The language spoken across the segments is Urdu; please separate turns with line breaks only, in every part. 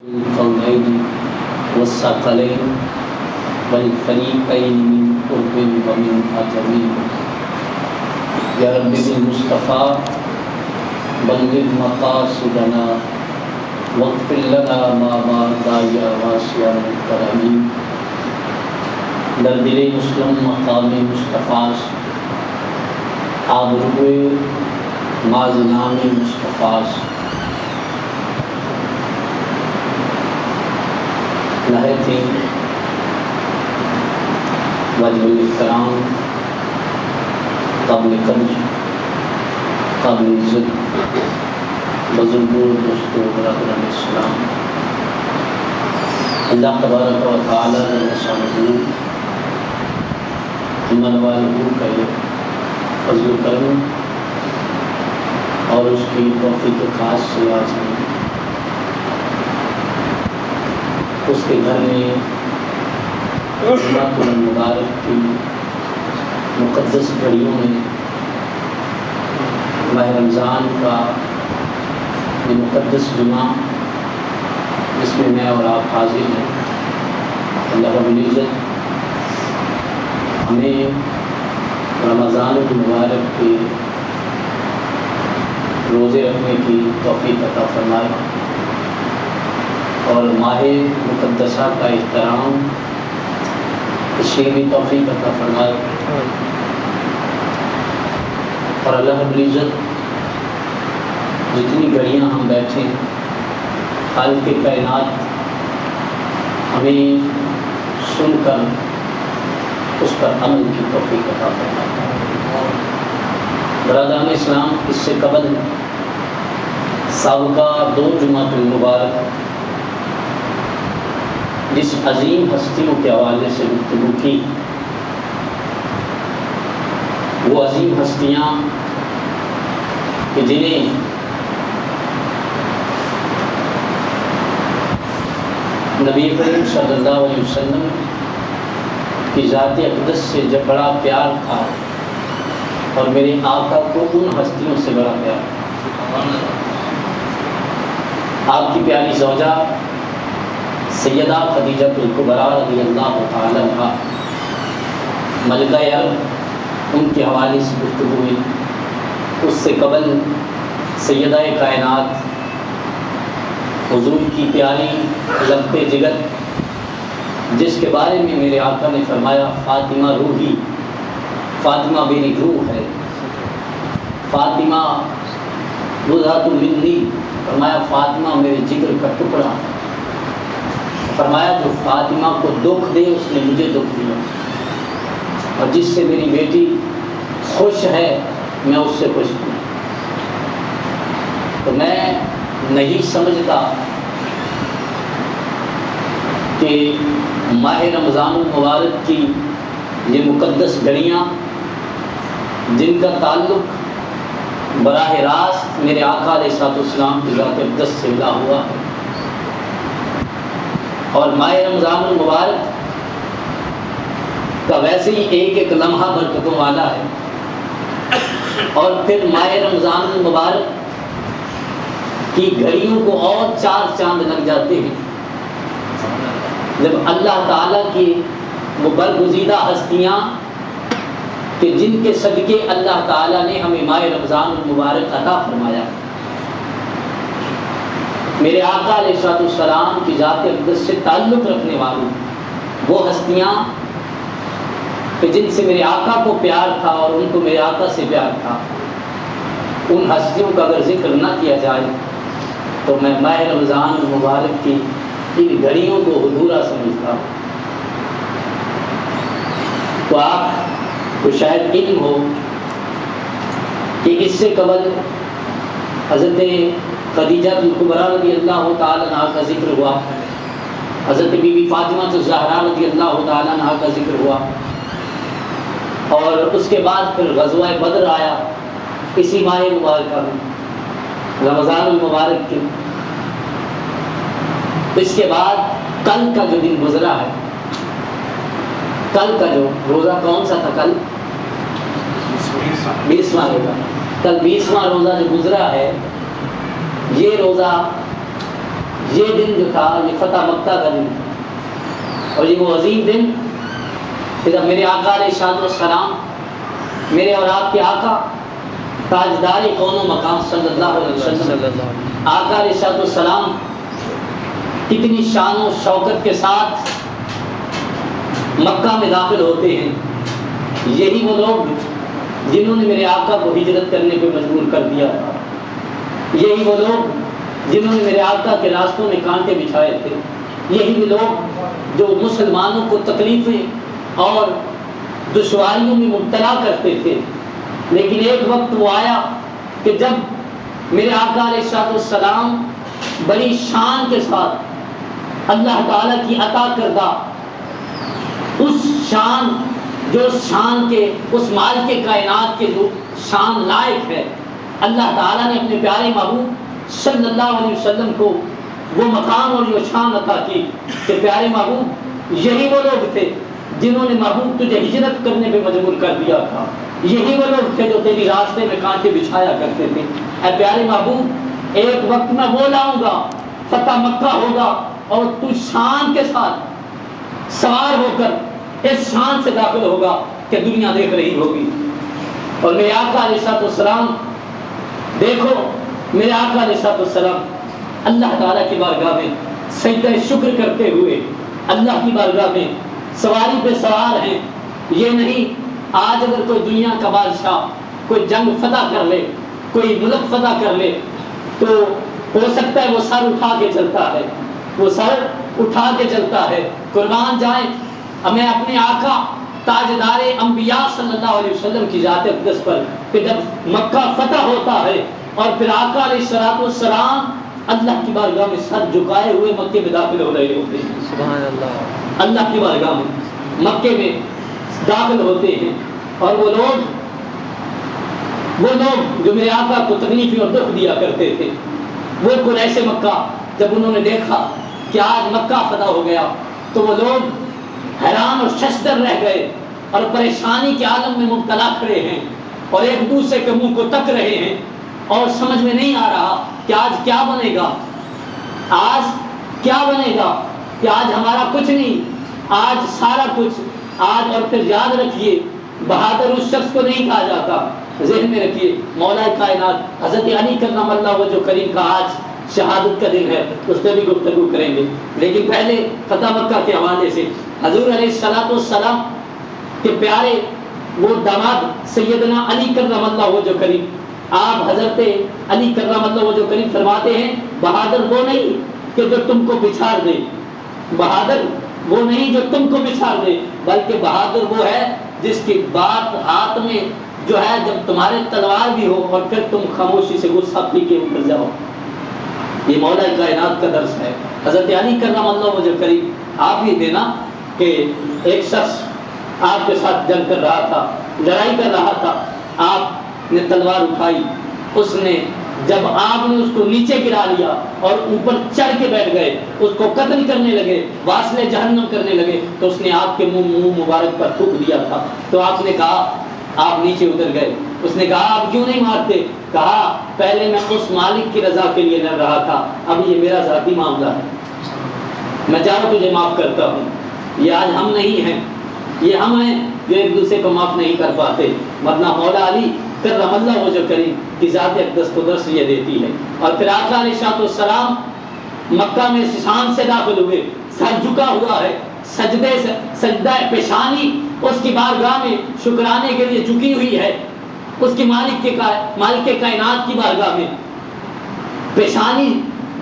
القولين والثقلين والفريقين من قرب ومن عجم يا رب بالمصطفى بلغ مقاصدنا واغفر لنا ما مضى يا واسع الكرم در دل مسلم مقام مصطفیٰ آبروئے مازنام مصطفیٰ نہایت ہی واجب الاحترام، قابل قدر، قابل عزت بزرگوں، دوستوں، برادران اسلام، اللہ تبارک و تعالیٰ نے شانہ من والہ کا یہ فضل و کرم اور اس کی توفیق خاص سے آج میں اس کے گھر میں جمعۃ المبارک کی مقدس گھڑیوں میں ماہ رمضان کا یہ مقدس جمعہ جس میں اور آپ حاضر ہیں، اللہ رب العزت ہمیں رمضان المبارک کے روزے رکھنے کی توفیق عطا فرمائے اور ماہ مقدسہ کا احترام اس کی بھی توفیق عطا فرمائے اور اللہ رب العزت جتنی گھڑیاں ہم بیٹھے ہیں خالق کائنات ہمیں سن کر اس پر عمل کی توفیق عطا فرمائے۔ برادران اسلام، اس سے قبل سابقہ 2 جمعۃ المبارک جس عظیم ہستیوں کے حوالے سے گفتگو کی، وہ عظیم ہستیاں کہ جنہیں نبی کریم صلی اللہ علیہ وسلم کی ذات اقدس سے جب بڑا پیار تھا اور میرے آقا کو ان ہستیوں سے بڑا پیار تھا۔ آپ کی پیاری زوجہ سیدہ خدیجہ الکبریٰ رضی اللہ تعالی عنہا ملکہ عرب، ان کے حوالے سے گفتگو ہوئی۔ اس سے قبل سیدہ کائنات حضور کی پیاری لبِ جگر، جس کے بارے میں میرے آقا نے فرمایا فاطمہ روحی، فاطمہ میری روح ہے، فاطمہ بضعۃ منی، فرمایا فاطمہ میرے جگر کا ٹکڑا، فرمایا جو فاطمہ کو دکھ دے اس نے مجھے دکھ دیا، اور جس سے میری بیٹی خوش ہے میں اس سے خوش ہوں۔ تو میں نہیں سمجھتا کہ ماہ رمضان المبارک کی یہ مقدس گھڑیاں جن کا تعلق براہ راست میرے آقا علیہ السلام کی ذات اقدس سے ملا ہوا ہے، اور ماہ رمضان المبارک کا ویسے ہی ایک ایک لمحہ برکتوں والا ہے، اور پھر ماہ رمضان المبارک کی گھڑیوں کو اور 4 چاند لگ جاتے ہیں جب اللہ تعالیٰ کی وہ برگزیدہ ہستیاں کہ جن کے صدقے اللہ تعالیٰ نے ہمیں ماہ رمضان المبارک عطا فرمایا، میرے آقا علیہ السلام کی ذات اقدس سے تعلق رکھنے والی وہ ہستیاں کہ جن سے میرے آقا کو پیار تھا اور ان کو میرے آقا سے پیار تھا، ان ہستیوں کا اگر ذکر نہ کیا جائے تو میں ماہ رمضان المبارک کی ان گھڑیوں کو ادھورا سمجھتا ہوں۔ تو آپ کو شاید علم ہو کہ اس سے قبل حضرت خدیجہ الکبریٰ رضی اللہ تعالیٰ عنہ کا ذکر ہوا، حضرت بی بی فاطمہ الزہراء رضی اللہ تعالیٰ عنہ کا ذکر ہوا، اور اس کے بعد پھر غزوہ بدر آیا اسی ماہ مبارکہ میں رمضان المبارک کے۔ اس کے بعد کل کا جو دن گزرا ہے، کل کا جو روزہ کون سا تھا؟ کل 20واں روزہ، کل 20واں روزہ جو گزرا ہے، یہ روزہ یہ دن جو تھا یہ فتح مکہ کا دن تھا، اور یہ وہ عظیم دن کہ جب میرے آقا علیہ الصلوۃ والسلام، میرے اور آپ کے آقا تاجدار کون و مقام صلی اللہ علیہ وسلم، آقا علیہ الصلوۃ والسلام کتنی شان و شوکت کے ساتھ مکہ میں داخل ہوتے ہیں۔ یہی وہ لوگ جنہوں نے میرے آقا کو ہجرت کرنے پہ مجبور کر دیا تھا، یہی وہ لوگ جنہوں نے میرے آقا کے راستوں میں کانٹے بچھائے تھے، یہی وہ لوگ جو مسلمانوں کو تکلیفیں اور دشواریوں میں مبتلا کرتے تھے۔ لیکن ایک وقت وہ آیا کہ جب میرے آقا علیہ الصلوۃ والسلام بڑی شان کے ساتھ اللہ تعالیٰ کی عطا کردہ اس شان، جو شان کے اس مال کے کائنات کے جو شان لائق ہے، اللہ تعالیٰ نے اپنے پیارے محبوب صلی اللہ علیہ وسلم کو وہ مقام اور وہ شان عطا کی کہ پیارے محبوب یہی وہ لوگ تھے جنہوں نے محبوب تجھے ہجرت کرنے پہ مجبور کر دیا تھا، یہی وہ لوگ تھے جو تیری راستے میں کانٹے بچھایا کرتے تھے۔ اے پیارے محبوب ایک وقت میں وہ لاؤں گا، فتح مکہ ہوگا اور تو شان کے ساتھ سوار ہو کر اس شان سے داخل ہوگا کہ دنیا دیکھ رہی ہوگی۔ اور میرے آقا علیہ الصلوۃ والسلام، دیکھو میرے آقا علیہ الصلوۃ والسلام اللہ تعالیٰ کی بارگاہ میں سجدہ شکر کرتے ہوئے اللہ کی بارگاہ میں سواری پہ سوار ہیں۔ یہ نہیں آج اگر کوئی دنیا کا بادشاہ کوئی جنگ فتح کر لے، کوئی ملک فتح کر لے، تو ہو سکتا ہے وہ سر اٹھا کے چلتا ہے، وہ سر اٹھا کے چلتا ہے۔ قربان جائیں میں اپنے آقا تاجدار انبیاء صلی اللہ علیہ وسلم کی ذات اقدس پر کہ جب مکہ فتح ہوتا ہے اور پھر آقا علیہ الصلوۃ والسلام اللہ کی بارگاہ میں سر جھکائے ہوئے مکے میں داخل ہو رہے ہوتے ہیں، سبحان اللہ، اللہ کی بارگاہ میں مکے میں داخل ہوتے ہیں۔ اور وہ لوگ جو میرے آقا کو تکلیفیں اور دکھ دیا کرتے تھے، وہ قریش مکہ جب انہوں نے دیکھا کہ آج مکہ فتح ہو گیا تو وہ لوگ حیران اور ششدر رہ گئے اور پریشانی کے عالم میں مبتلا کھڑے ہیں اور ایک دوسرے کے منہ کو تک رہے ہیں اور سمجھ میں نہیں آ رہا کہ آج کیا بنے گا، آج کیا بنے گا، کہ آج ہمارا کچھ نہیں، آج سارا کچھ آج۔ اور پھر یاد رکھیے بہادر اس شخص کو نہیں کہا جاتا، ذہن میں رکھیے مولا کائنات حضرت علی کرم اللہ وجہ کریم کا آج شہادت کا دن ہے، اس پہ بھی گفتگو کریں گے۔ لیکن پہلے فتح مکہ کے حوالے سے حضور علیہ الصلوۃ والسلام کے پیارے وہ داماد سیدنا علی کرم اللہ وجہ کریم، آپ حضرت علی کرم اللہ وجہ کریم فرماتے ہیں بہادر وہ نہیں کہ جو تم کو بچھاڑ دے، بہادر وہ نہیں جو تم کو بچھاڑ دے، بلکہ بہادر وہ ہے جس کی بات ہاتھ میں جو ہے جب تمہارے تلوار بھی ہو اور پھر تم خاموشی سے غصہ پی کے اتر جاؤ۔ یہ مولا کائنات کا درس ہے۔ حضرت علی کرم اللہ وجہ کریم آپ ہی دینا کہ ایک شخص آپ کے ساتھ جنگ کر رہا تھا، لڑائی کر رہا تھا، آپ نے تلوار اٹھائی، اس نے جب آپ نے اس کو نیچے گرا لیا اور اوپر چڑھ کے بیٹھ گئے، اس کو قتل کرنے لگے، واصل جہنم کرنے لگے، تو اس نے آپ کے منہ مبارک پر تھوک دیا تھا۔ تو آپ نے کہا، آپ نیچے اتر گئے، اس نے کہا آپ کیوں نہیں مارتے؟ کہا پہلے میں اس مالک کی رضا کے لیے لڑ رہا تھا، اب یہ میرا ذاتی معاملہ ہے، میں چاہوں تجھے معاف کرتا ہوں۔ یہ آج ہم نہیں ہیں، یہ ہم ہیں جو ایک دوسرے کو معاف نہیں کر پاتے، ورنہ مولا علی کرم اللہ وجہ کریم کی ذات اقدس کو درس یہ دیتی ہے۔ اور پھر آقا علیہ الصلوۃ والسلام مکہ میں شان سے داخل ہوئے، سر جھکا ہوا ہے، سجدے سے سجدہ پیشانی اس کی بارگاہ میں شکرانے کے لیے جھکی ہوئی ہے، اس کی مالک کے کائنات کی بارگاہ میں پیشانی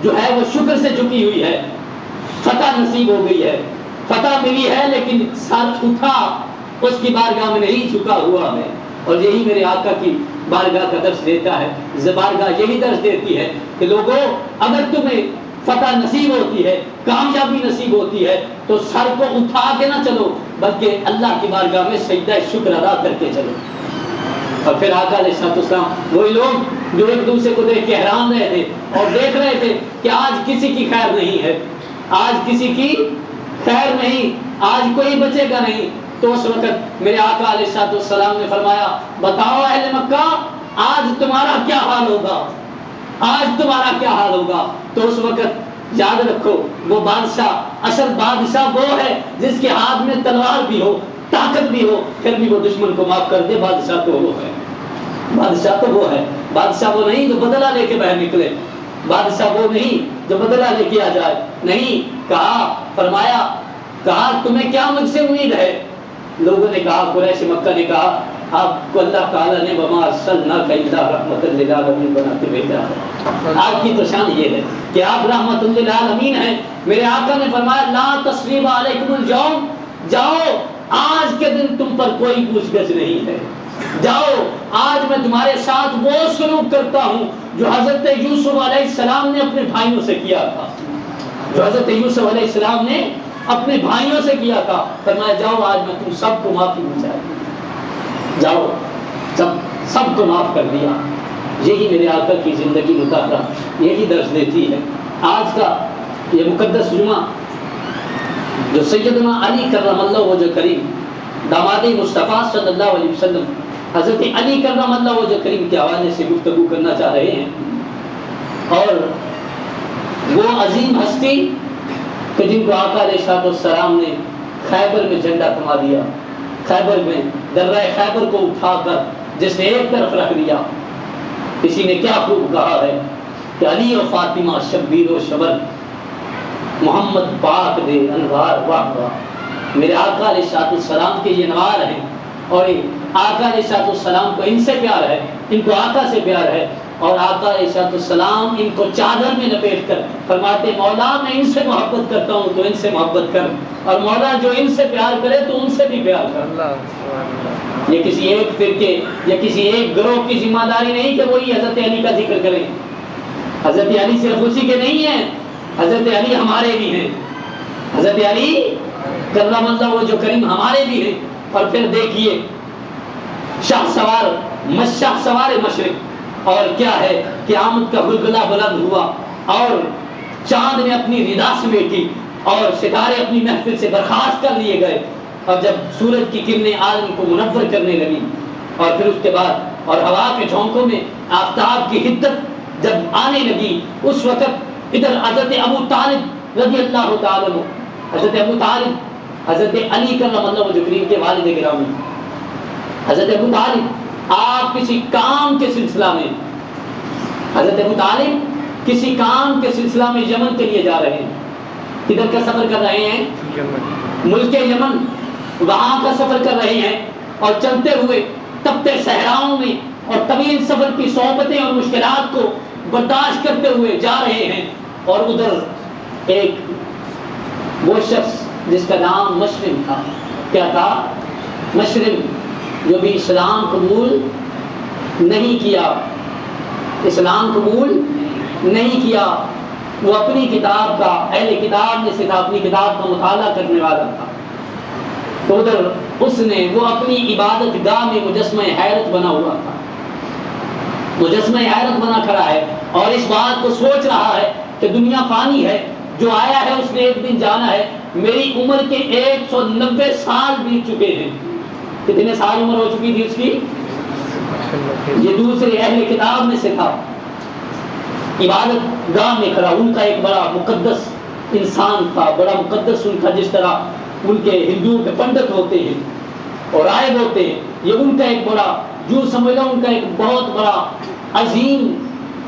جو ہے وہ شکر سے جھکی ہوئی ہے۔ فتح نصیب ہو گئی ہے، فتح ملی ہے، لیکن سر اٹھا اس کی بارگاہ میں نہیں جھکا ہوا ہے۔ اور یہی میرے آقا کی بارگاہ کا درس دیتا ہے، بارگاہ یہی درس دیتی ہے کہ لوگوں اگر تمہیں فتح نصیب ہوتی ہے، کامیابی نصیب ہوتی ہے، تو سر کو اٹھا کے نہ چلو، بلکہ اللہ کی بارگاہ میں سجدہ شکر ادا کر کے چلو۔ اور پھر آقا علیہ الصلوۃ والسلام وہی لوگ جو ایک دوسرے کو دیکھ کے حیران رہے تھے اور دیکھ رہے تھے کہ آج کسی کی خیر نہیں ہے، آج کسی کی خیر نہیں، آج کوئی بچے گا نہیں، تو اس وقت میرے آقا علیہ الصلوۃ والسلام نے فرمایا بتاؤ اہل مکہ آج تمہارا کیا حال ہوگا، آج تمہارا کیا حال ہوگا۔ تو اس وقت یاد رکھو وہ بادشاہ، اصل بادشاہ وہ ہے جس کے ہاتھ میں تلوار بھی ہو، طاقت بھی ہو، پھر بھی وہ دشمن کو معاف کر دے۔ بادشاہ تو وہ ہے، بادشاہ تو وہ ہے، بادشاہ وہ نہیں جو بدلہ لے کے باہر نکلے، بادشاہ وہ نہیں جو بدلہ لے کے آ جائے۔ نہیں، کہا، فرمایا، کہا تمہیں کیا مجھ سے امید ہے؟ لوگوں نے کہا، قریش مکہ نے کہا آپ کو اللہ تعالیٰ نے وما ارسلناک الا رحمۃ للعالمین بنا کے بھیجا ہے۔ آپ کی تو شان یہ ہے کہ آپ رحمت للعالمین ہیں۔ میرے آقا نے فرمایا لا تثریب علیکم اليوم، جاؤ آج کے دن تم پر کوئی پوچھ گچھ نہیں ہے، جاؤ آج میں تمہارے ساتھ وہ سلوک کرتا ہوں جو حضرت یوسف علیہ السلام نے اپنے بھائیوں سے کیا تھا، جو حضرت یوسف علیہ السلام نے اپنے بھائیوں سے کیا تھا۔ فرمایا جاؤ آج میں تم سب کو معافی مل جائے، جاؤ سب کو معاف کر دیا۔ یہی میرے آقا کی زندگی مطالعہ یہی درس دیتی ہے۔ آج کا یہ مقدس جمعہ جو سیدنا علی کرم اللہ وجہ کریم، داماد مصطفیٰ صلی اللہ علیہ وسلم، حضرت علی کرم اللہ وجہ کریم کے حوالے سے گفتگو کرنا چاہ رہے ہیں، اور وہ عظیم ہستی کہ جن کو آقا علیہ السلام نے خیبر میں جھنڈا تھما دیا، خیبر میں درہ خیبر کو اٹھا کر جس نے ایک طرف رکھ دیا۔ کسی نے کیا خوب کہا ہے کہ علی و فاطمہ شبیر و شبر، محمد پاک دے انوار واہ واہ۔ میرے آقا علیہ السلام کے یہ انوار ہیں، اور آقا علیہ السلام کو ان سے پیار ہے، ان کو آقا سے پیار ہے، اور آقا علیہ السلام ان کو چادر میں لپیٹ کر فرماتے مولا میں ان سے محبت کرتا ہوں تو ان سے محبت کر، اور مولا جو ان سے پیار کرے تو ان سے بھی پیار کر۔ یہ کسی ایک فرقے یا کسی ایک گروہ کی ذمہ داری نہیں کہ وہی حضرت علی کا ذکر کریں۔ حضرت علی صرف اسی کے نہیں ہیں، حضرت علی ہمارے بھی ہیں، حضرت علی کرم اللہ وجہ کریم ہمارے بھی ہیں۔ اور پھر دیکھیے شاہ سوار مشرق، اور کیا ہے قیامت کا گلگلہ بلند ہوا، اور چاند نے اپنی ردا سمیٹی، اور ستارے اپنی محفل سے برخاست کر لیے گئے، اور جب سورج کی کرنیں عالم کو منور کرنے لگی، اور پھر اس کے بعد اور ہوا کے جھونکوں میں آفتاب کی حدت جب آنے لگی، اس وقت ادھر حضرت ابو طالب رضی اللہ تعالیٰ عنہ، حضرت ابو طالب حضرت علی کرم اللہ وجہ کریم کے والد گرامی، حضرت ابو طالب آپ کسی کام کے سلسلہ میں، حضرت ابو طالب کسی کام کے سلسلہ میں یمن کے لیے جا رہے ہیں۔ کدھر کا سفر کر رہے ہیں؟ ملک یمن، وہاں کا سفر کر رہے ہیں، اور چلتے ہوئے تپتے صحراؤں میں اور طویل سفر کی صحبتیں اور مشکلات کو برداشت کرتے ہوئے جا رہے ہیں، اور ادھر ایک وہ شخص جس کا نام مشرم تھا، کیا تھا؟ مشرم، جو بھی اسلام قبول نہیں کیا، اسلام قبول نہیں کیا، وہ اپنی کتاب کا، اہل کتاب میں سے تھا، اپنی کتاب کا مطالعہ کرنے والا تھا۔ تو ادھر اس نے وہ اپنی عبادت گاہ میں مجسمہ حیرت بنا ہوا تھا، مجسمہ حیرت بنا کھڑا ہے، اور اس بات کو سوچ رہا ہے کہ دنیا فانی ہے، جو آیا ہے اس نے ایک دن جانا ہے، میری عمر کے 190 سال بیت چکے ہیں۔ کتنے سال عمر ہو چکی تھی اس کی؟ یہ دوسرے اہل کتاب میں سے تھا، عبادت گاہ میں کھڑا، ان کا ایک بڑا مقدس انسان تھا، بڑا مقدس ان کا، جس طرح ان کے ہندوؤں کے پنڈت ہوتے ہیں اور راہب ہوتے ہیں، یہ ان کا ایک بڑا، جو سمجھ لو ان کا ایک بہت بڑا عظیم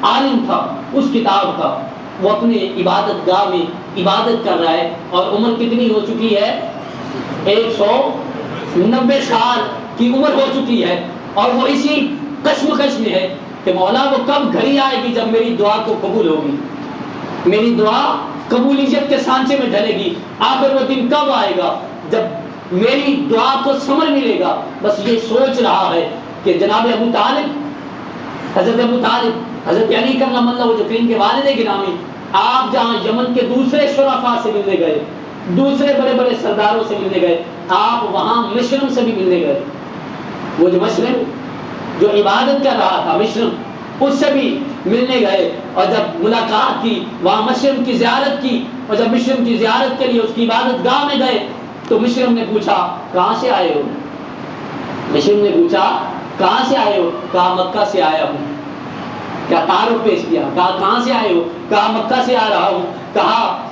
عالم تھا اس کتاب کا۔ وہ اپنے عبادت گاہ میں عبادت کر رہا ہے، اور عمر کتنی ہو چکی ہے؟ 190 سال کی عمر ہو چکی ہے، اور وہ اسی کشمکش میں ہے کہ مولا وہ کب گھڑی آئے گی جب میری دعا کو قبول ہوگی، میری دعا قبولیت کے سانچے میں ڈھلے گی، آخر وہ دن کب آئے گا جب میری دعا کو ثمر ملے گا۔ بس یہ سوچ رہا ہے کہ جناب ابو طالب، حضرت ابو طالب حضرت علی کرم اللہ وجہ کریم کے والد گرامی، آپ جہاں یمن کے دوسرے شرفاء سے ملنے گئے، دوسرے بڑے بڑے سرداروں سے ملنے گئے، آپ وہاں مشرم سے بھی ملنے گئے، وہ جو مشرم جو عبادت کر رہا تھا، مشرم، اس سے بھی ملنے گئے، اور جب ملاقات کی، وہاں مشرم کی زیارت کی، اور جب مشرم کی زیارت کے لیے اس کی عبادت گاہ میں گئے تو مشرم نے پوچھا کہاں سے آئے ہو؟ مشرم نے پوچھا کہاں سے آئے ہو؟ کہا مکہ سے آیا ہوں۔ کیا تعارف پیش کیا، کہا کہاں سے آئے ہو؟ کہا مکہ سے آ رہا ہوں۔ کہا